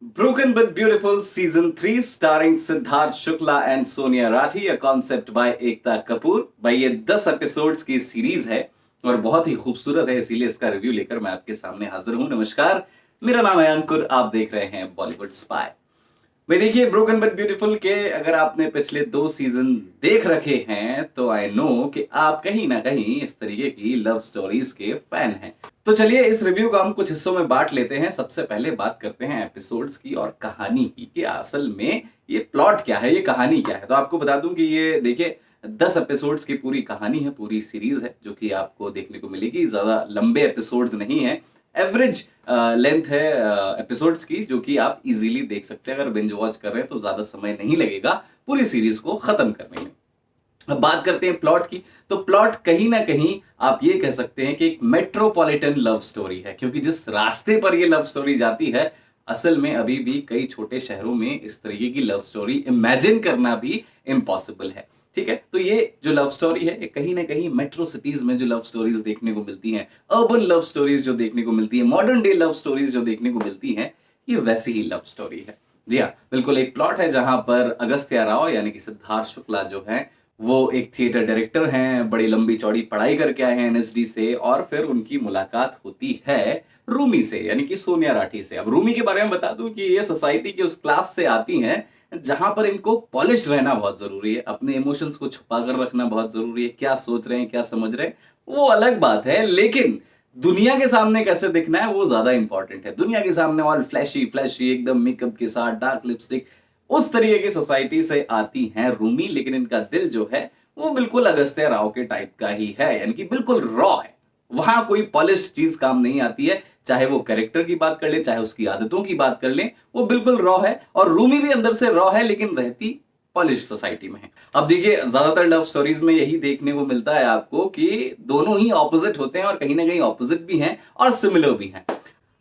Broken but Beautiful Season 3 starring Siddharth Shukla and Sonia Rathi, a concept by Ekta Kapoor. भाई ये 10 episodes की series है और बहुत ही खूबसूरत है, इसीलिए इसका रिव्यू लेकर मैं आपके सामने हाजिर हूं। नमस्कार, मेरा नाम है अंकुर, आप देख रहे हैं बॉलीवुड स्पाई। भाई देखिए, ब्रोकन बट ब्यूटीफुल के अगर आपने पिछले 2 सीजन देख रखे हैं तो आई नो कि आप कहीं ना कहीं इस तरीके की लव स्टोरीज के फैन हैं। तो चलिए इस रिव्यू को हम कुछ हिस्सों में बांट लेते हैं। सबसे पहले बात करते हैं एपिसोड्स की और कहानी की कि असल में ये प्लॉट क्या है, ये कहानी क्या है। तो आपको बता दूं कि ये देखिए 10 एपिसोड्स की पूरी कहानी है, पूरी सीरीज है जो कि आपको देखने को मिलेगी। ज्यादा लंबे एपिसोड्स नहीं है, एवरेज लेंथ है एपिसोड्स की, जो कि आप इजीली देख सकते हैं। अगर बिंज वॉच कर रहे हैं तो ज्यादा समय नहीं लगेगा पूरी सीरीज को खत्म करने में। अब बात करते हैं प्लॉट की। तो प्लॉट कहीं ना कहीं आप ये कह सकते हैं कि एक मेट्रोपॉलिटन लव स्टोरी है, क्योंकि जिस रास्ते पर ये लव स्टोरी जाती है असल में अभी भी कई छोटे शहरों में इस तरीके की लव स्टोरी इमेजिन करना भी इम्पॉसिबल है। ठीक है, तो ये जो लव स्टोरी है ये कहीं ना कहीं मेट्रो सिटीज में जो लव स्टोरीज देखने को मिलती हैं, अर्बन लव स्टोरीज जो देखने को मिलती है, मॉडर्न डे लव स्टोरीज जो देखने को मिलती हैं, ये वैसी ही लव स्टोरी है। जी हाँ, बिल्कुल एक प्लॉट है जहां पर अगस्त्य राव यानी कि सिद्धार्थ शुक्ला जो है वो एक थिएटर डायरेक्टर हैं, बड़ी लंबी चौड़ी पढ़ाई करके आए हैं एनएसडी से, और फिर उनकी मुलाकात होती है रूमी से यानी कि सोनिया राठी से। अब रूमी के बारे में बता दूं कि ये सोसाइटी की उस क्लास से आती हैं जहां पर इनको पॉलिश्ड रहना बहुत जरूरी है, अपने इमोशंस को छुपा कर रखना बहुत जरूरी है। क्या सोच रहे हैं, क्या समझ रहे हैं, वो अलग बात है, लेकिन दुनिया के सामने कैसे दिखना है वो ज्यादा इंपॉर्टेंट है। दुनिया के सामने ऑल फ्लैशी फ्लैशी एकदम मेकअप के साथ, डार्क लिपस्टिक, उस तरीके की सोसाइटी से आती हैं रूमी। लेकिन इनका दिल जो है वो बिल्कुल अगस्त्य राव के टाइप का ही है, यानी कि बिल्कुल रॉ है। वहां कोई पॉलिश्ड चीज काम नहीं आती है। चाहे वो कैरेक्टर की बात कर ले, चाहे उसकी आदतों की बात कर ले, वो बिल्कुल रॉ है। और रूमी भी अंदर से रॉ है, लेकिन रहती पॉलिश सोसाइटी में है। अब देखिए, ज्यादातर लव स्टोरीज में यही देखने को मिलता है आपको कि दोनों ही ऑपोजिट होते हैं, और कहीं ना कहीं ऑपोजिट भी हैं और सिमिलर भी हैं।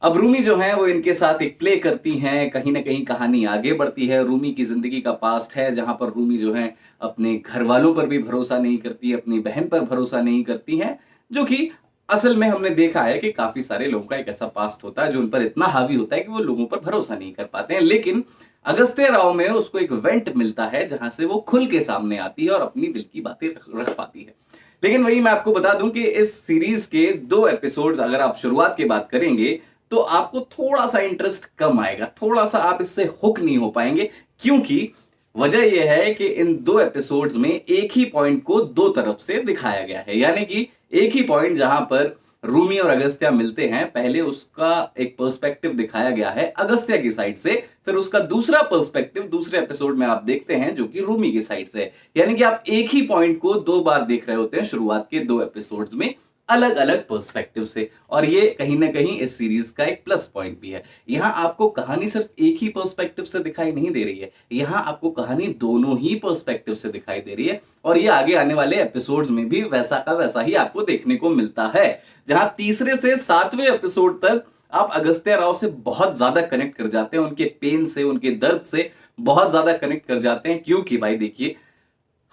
अब रूमी जो है वो इनके साथ एक प्ले करती हैं, कहीं ना कहीं कहानी आगे बढ़ती है। रूमी की जिंदगी का पास्ट है जहां पर रूमी जो है अपने घर वालों पर भी भरोसा नहीं करती है, अपनी बहन पर भरोसा नहीं करती है, जो कि असल में हमने देखा है कि काफी सारे लोगों का एक ऐसा पास्ट होता है जो उन पर इतना हावी होता है कि वो लोगों पर भरोसा नहीं कर पाते हैं। लेकिन अगस्त्य राव में उसको एक वेंट मिलता है जहां से वो खुल के सामने आती है और अपनी दिल की बातें रख पाती है। लेकिन वही मैं आपको बता दूं कि इस सीरीज के 2 एपिसोड्स अगर आप शुरुआत की बात करेंगे तो आपको थोड़ा सा इंटरेस्ट कम आएगा, थोड़ा सा आप इससे हुक नहीं हो पाएंगे, क्योंकि वजह यह है कि इन 2 एपिसोड्स में एक ही पॉइंट को 2 तरफ से दिखाया गया है। यानी कि एक ही पॉइंट जहां पर रूमी और अगस्त्या मिलते हैं, पहले उसका एक पर्सपेक्टिव दिखाया गया है अगस्त्या की साइड से, फिर उसका दूसरा पर्सपेक्टिव दूसरे एपिसोड में आप देखते हैं जो कि रूमी की साइड से है। यानी कि आप एक ही पॉइंट को 2 बार देख रहे होते हैं शुरुआत के 2 एपिसोड्स में, अलग अलग पर्सपेक्टिव से। और ये कहीं ना कहीं इस सीरीज का एक प्लस पॉइंट भी है। यहां आपको कहानी सिर्फ एक ही पर्सपेक्टिव से दिखाई नहीं दे रही है, यहां आपको कहानी दोनों ही पर्सपेक्टिव से दिखाई दे रही है। और ये आगे आने वाले एपिसोड्स में भी वैसा का वैसा ही आपको देखने को मिलता है, जहां तीसरे से 7वें एपिसोड तक आप अगस्त्य राव से बहुत ज्यादा कनेक्ट कर जाते हैं, उनके पेन से, उनके दर्द से बहुत ज्यादा कनेक्ट कर जाते हैं। क्योंकि भाई देखिए,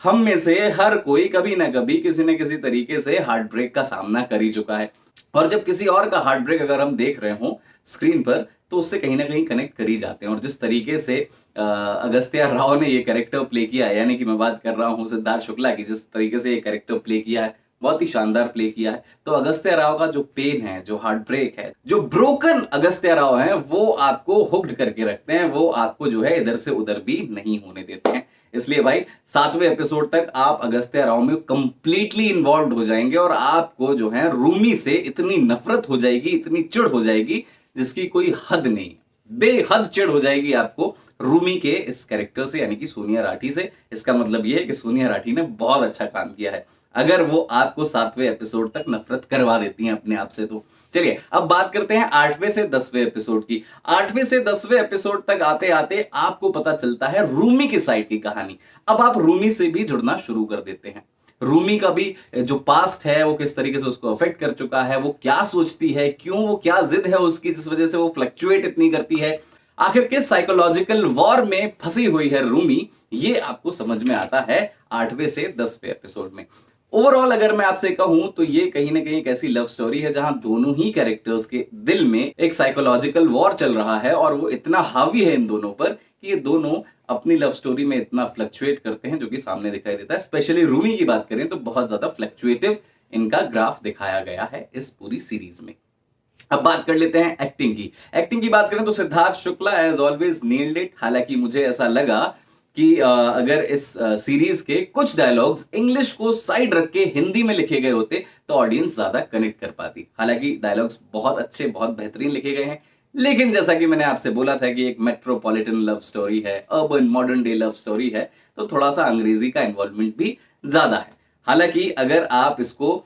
हम में से हर कोई कभी ना कभी किसी न किसी तरीके से हार्ट ब्रेक का सामना कर ही चुका है। और जब किसी और का हार्ट ब्रेक अगर हम देख रहे हो स्क्रीन पर तो उससे कहीं ना कहीं कनेक्ट कर ही जाते हैं। और जिस तरीके से अगस्त्य राव ने ये कैरेक्टर प्ले किया है, यानी कि मैं बात कर रहा हूं सिद्धार्थ शुक्ला की, जिस तरीके से ये कैरेक्टर प्ले किया है, बहुत ही शानदार प्ले किया है। तो अगस्त्य राव का जो पेन है, जो हार्ट ब्रेक है, जो ब्रोकन अगस्त्य राव है, वो आपको हुक्ड करके रखते हैं, वो आपको जो है इधर से उधर भी नहीं होने देते हैं। इसलिए भाई 7वें एपिसोड तक आप अगस्त्य राव में कंप्लीटली इन्वॉल्व हो जाएंगे और आपको जो है रूमी से इतनी नफरत हो जाएगी, इतनी चिढ़ हो जाएगी जिसकी कोई हद नहीं। बेहद चिढ़ हो जाएगी आपको रूमी के इस कैरेक्टर से, यानी कि सोनिया राठी से। इसका मतलब यह है कि सोनिया राठी ने बहुत अच्छा काम किया है अगर वो आपको 7वें एपिसोड तक नफरत करवा देती हैं अपने आप से। तो चलिए अब बात करते हैं 8वें से 10वें एपिसोड की। 8वें से 10वें एपिसोड तक आते आते आपको पता चलता है रूमी की साइड की कहानी। अब आप रूमी से भी जुड़ना शुरू कर देते हैं। रूमी का भी जो पास्ट है वो किस तरीके से उसको अफेक्ट कर चुका है, वो क्या सोचती है, क्यों, वो क्या जिद है उसकी जिस वजह से वो फ्लक्चुएट इतनी करती है, आखिर किस साइकोलॉजिकल वॉर में फंसी हुई है रूमी, ये आपको समझ में आता है 8वें से 10वें एपिसोड में। ओवरऑल अगर मैं आपसे कहूं तो ये कहीं ना कहीं एक ऐसी लव स्टोरी है जहां दोनों ही कैरेक्टर्स के दिल में एक साइकोलॉजिकल वॉर चल रहा है और वो इतना हावी है इन दोनों पर कि ये दोनों अपनी लव स्टोरी में इतना फ्लक्चुएट करते हैं जो कि सामने दिखाई देता है। स्पेशली रूमी की बात करें तो बहुत ज्यादा फ्लक्चुएटिव इनका ग्राफ दिखाया गया है इस पूरी सीरीज में। अब बात कर लेते हैं एक्टिंग की बात करें तो Siddharth Shukla as always nailed it. हालांकि मुझे ऐसा लगा कि अगर इस सीरीज के कुछ डायलॉग्स इंग्लिश को साइड रख के हिंदी में लिखे गए होते तो ऑडियंस ज्यादा कनेक्ट कर पाती। हालांकि डायलॉग्स बहुत अच्छे बहुत बेहतरीन लिखे गए हैं, लेकिन जैसा कि मैंने आपसे बोला था कि एक मेट्रोपॉलिटन लव स्टोरी है, urban modern day love story है, तो थोड़ा सा अंग्रेजी का इन्वॉल्वमेंट भी ज्यादा है। हालांकि अगर आप इसको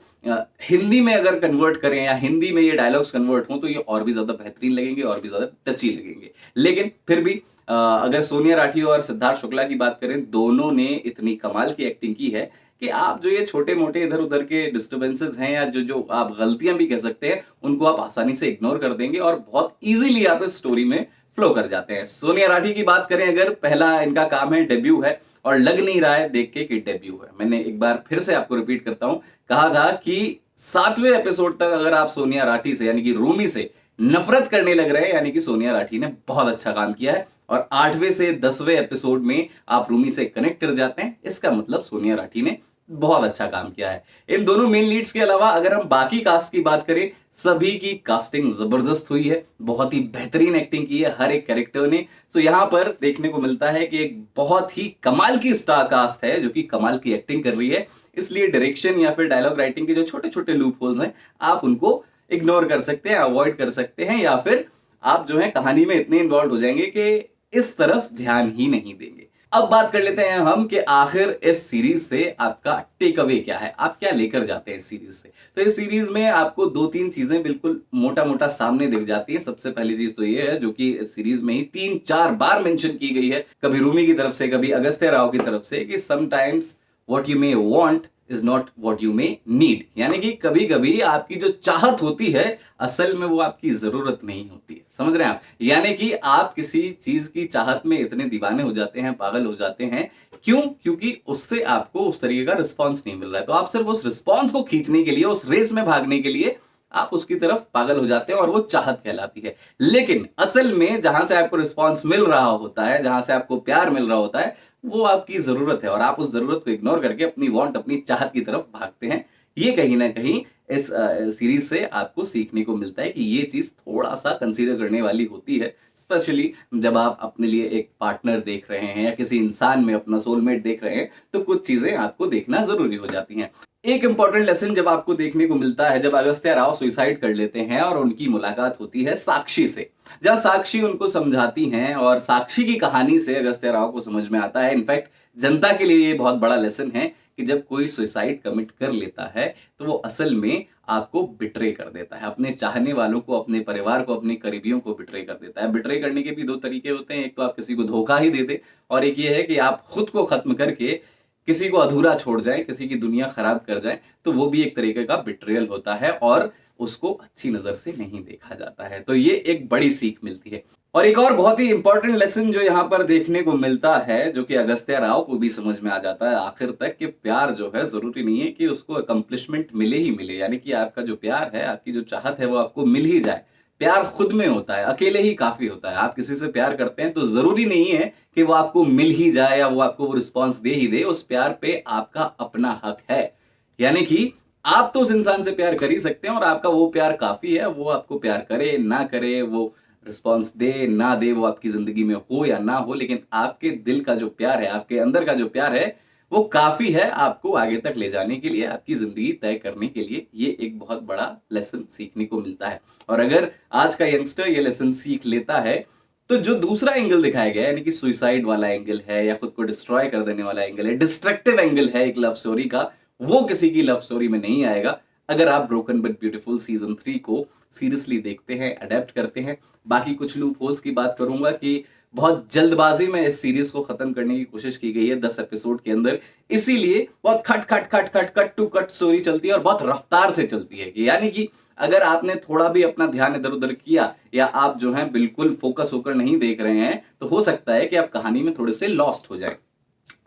हिंदी में अगर कन्वर्ट करें या हिंदी में ये डायलॉग्स कन्वर्ट हों तो ये और भी ज्यादा बेहतरीन लगेंगे और भी ज्यादा टची लगेंगे। लेकिन फिर भी अगर सोनिया राठी और सिद्धार्थ शुक्ला की बात करें, दोनों ने इतनी कमाल की एक्टिंग की है कि आप जो ये छोटे मोटे इधर उधर के डिस्टर्बेंसेस हैं या जो जो आप गलतियां भी कह सकते हैं उनको आप आसानी से इग्नोर कर देंगे और बहुत इजीली आप इस स्टोरी में फ्लो कर जाते हैं। सोनिया राठी की बात करें अगर, पहला इनका काम है डेब्यू है और लग नहीं रहा है देख के कि डेब्यू है। मैंने एक बार फिर से आपको रिपीट करता हूं, कहा था कि 7वें एपिसोड तक अगर आप सोनिया राठी से यानी कि रूमी से नफरत करने लग रहे हैं यानी कि सोनिया राठी ने बहुत अच्छा काम किया है, और 8वें से 10वें एपिसोड में आप रूमी से कनेक्ट कर जाते हैं, इसका मतलब सोनिया राठी ने बहुत अच्छा काम किया है। इन दोनों मेन लीड्स के अलावा अगर हम बाकी कास्ट की बात करें, सभी की कास्टिंग जबरदस्त हुई है, बहुत ही बेहतरीन एक्टिंग की है हर एक कैरेक्टर ने। तो यहां पर देखने को मिलता है कि एक बहुत ही कमाल की स्टार कास्ट है जो कि कमाल की एक्टिंग कर रही है। इसलिए डायरेक्शन या फिर डायलॉग राइटिंग के जो छोटे छोटे लूप होल्स हैं आप उनको इग्नोर कर सकते हैं, अवॉइड कर सकते हैं, या फिर आप जो है कहानी में इतने इन्वॉल्व हो जाएंगे कि इस तरफ ध्यान ही नहीं देंगे। अब बात कर लेते हैं हम कि आखिर इस सीरीज से आपका टेक अवे क्या है, आप क्या लेकर जाते हैं इस सीरीज से। तो इस सीरीज में आपको 2-3 चीजें बिल्कुल मोटा मोटा सामने दिख जाती है। सबसे पहली चीज तो ये है जो कि इस सीरीज में ही 3-4 बार मेंशन की गई है, कभी रूमी की तरफ से कभी अगस्त्य राव की तरफ से, कि sometimes what you may want is not what you may need. यानी कि कभी कभी आपकी जो चाहत होती है असल में वो आपकी जरूरत नहीं होती है। समझ रहे हैं आप? यानी कि आप किसी चीज की चाहत में इतने दीवाने हो जाते हैं, पागल हो जाते हैं, क्यों? क्योंकि उससे आपको उस तरीके का रिस्पॉन्स नहीं मिल रहा है, तो आप सिर्फ उस रिस्पॉन्स को खींचने के लिए, उस रेस में भागने के लिए आप उसकी तरफ पागल हो जाते हैं और वो चाहत कहलाती है। लेकिन असल में जहां से आपको रिस्पॉन्स मिल रहा होता है, जहां से आपको प्यार मिल रहा होता है, वो आपकी जरूरत है और आप उस जरूरत को इग्नोर करके अपनी वांट, अपनी चाहत की तरफ भागते हैं। ये कहीं ना कहीं इस सीरीज से आपको सीखने को मिलता है कि ये चीज थोड़ा सा कंसीडर करने वाली होती है, स्पेशली जब आप अपने लिए एक पार्टनर देख रहे हैं या किसी इंसान में अपना सोलमेट देख रहे हैं, तो कुछ चीजें आपको देखना जरूरी हो जाती हैं। एक इंपॉर्टेंट लेसन जब आपको देखने को मिलता है जब अगस्त्य राव सुसाइड कर लेते हैं और उनकी मुलाकात होती है साक्षी से, जहां साक्षी उनको समझाती हैं और साक्षी की कहानी से अगस्त्य राव को समझ में आता है। इनफैक्ट जनता के लिए ये बहुत बड़ा लेसन है कि जब कोई सुसाइड कमिट कर लेता है तो वो असल में आपको बिट्रे कर देता है, अपने चाहने वालों को, अपने परिवार को, अपने करीबियों को बिट्रे कर देता है। बिट्रे करने के भी 2 तरीके होते हैं, एक तो आप किसी को धोखा ही दे दे और एक ये है कि आप खुद को खत्म करके किसी को अधूरा छोड़ जाए, किसी की दुनिया खराब कर जाए, तो वो भी एक तरीके का बिट्रेयल होता है और उसको अच्छी नजर से नहीं देखा जाता है। तो ये एक बड़ी सीख मिलती है। और एक और बहुत ही इंपॉर्टेंट लेसन जो यहाँ पर देखने को मिलता है, जो कि अगस्त्य राव को भी समझ में आ जाता है आखिर तक, कि प्यार जो है जरूरी नहीं है कि उसको अकम्प्लिशमेंट मिले ही मिले, यानी कि आपका जो प्यार है, आपकी जो चाहत है वो आपको मिल ही जाए। प्यार खुद में होता है, अकेले ही काफी होता है। आप किसी से प्यार करते हैं तो जरूरी नहीं है कि वो आपको मिल ही जाए या वो आपको वो रिस्पॉन्स दे ही दे। उस प्यार पे आपका अपना हक है, यानी कि आप तो उस इंसान से प्यार कर ही सकते हैं और आपका वो प्यार काफी है। वो आपको प्यार करे ना करे, वो रिस्पॉन्स दे ना दे, वो आपकी जिंदगी में हो या ना हो, लेकिन आपके दिल का जो प्यार है, आपके अंदर का जो प्यार है, वो काफी है आपको आगे तक ले जाने के लिए, आपकी जिंदगी तय करने के लिए। ये एक बहुत बड़ा लेसन सीखने को मिलता है। और अगर आज का यंगस्टर ये लेसन सीख लेता है तो जो दूसरा एंगल दिखाया गया है, यानी कि सुसाइड वाला एंगल है या खुद को डिस्ट्रॉय कर देने वाला एंगल है, डिस्ट्रक्टिव एंगल है एक लव स्टोरी का, वो किसी की लव स्टोरी में नहीं आएगा अगर आप ब्रोकन बट ब्यूटीफुल सीजन 3 को सीरियसली देखते हैं, अडेप्ट करते हैं। बाकी कुछ लूप होल्स की बात करूंगा कि बहुत जल्दबाजी में इस सीरीज को खत्म करने की कोशिश की गई है 10 एपिसोड के अंदर, इसीलिए बहुत कट टू कट स्टोरी चलती है और बहुत रफ्तार से चलती है। यानी कि अगर आपने थोड़ा भी अपना ध्यान इधर उधर किया या आप जो है बिल्कुल फोकस होकर नहीं देख रहे हैं तो हो सकता है कि आप कहानी में थोड़े से लॉस्ट हो जाए।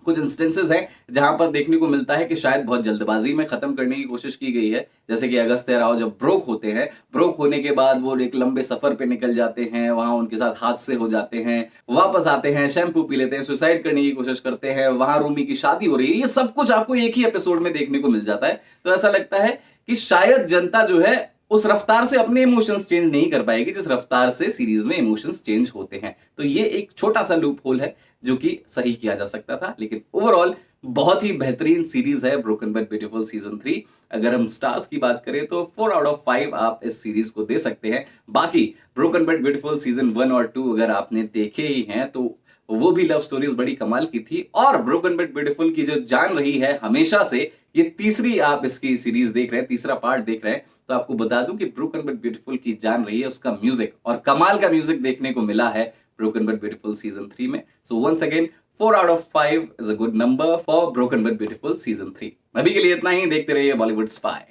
कुछ इंस्टेंसेस हैं जहां पर देखने को मिलता है कि शायद बहुत जल्दबाजी में खत्म करने की कोशिश की गई है, जैसे कि अगस्त्य राव जब ब्रोक होते हैं, ब्रोक होने के बाद वो एक लंबे सफर पे निकल जाते हैं, वहां उनके साथ हादसे हो जाते हैं, वापस आते हैं, शैम्पू पी लेते हैं, सुसाइड करने की कोशिश करते हैं, वहां रूमी की शादी हो रही है, ये सब कुछ आपको एक ही एपिसोड में देखने को मिल जाता है। तो ऐसा लगता है कि शायद जनता जो है उस रफ्तार से अपने इमोशंस चेंज नहीं कर पाएगी जिस रफ्तार से सीरीज में इमोशंस चेंज होते हैं। तो ये एक छोटा सा लूप होल है जो कि सही किया जा सकता था, लेकिन ओवरऑल बहुत ही बेहतरीन सीरीज है ब्रोकन बट ब्यूटीफुल सीजन 3। अगर हम स्टार्स की बात करें तो 4 आउट ऑफ 5 आप इस सीरीज को दे सकते हैं। बाकी ब्रोकन बट ब्यूटीफुल सीजन 1 और 2 अगर आपने देखे ही हैं तो वो भी लव स्टोरीज बड़ी कमाल की थी, और ब्रोकन बट ब्यूटीफुल की जो जान रही है हमेशा से, ये तीसरी आप इसकी सीरीज देख रहे हैं, तीसरा पार्ट देख रहे हैं, तो आपको बता दूं कि ब्रोकन बट ब्यूटीफुल की जान रही है उसका म्यूजिक, और कमाल का म्यूजिक देखने को मिला है ब्रोकन बट ब्यूटीफुल सीजन 3 में। So once again 4 out of 5 is a good number for broken but beautiful season 3। अभी के लिए इतना ही, देखते रहिए बॉलीवुड स्पाई।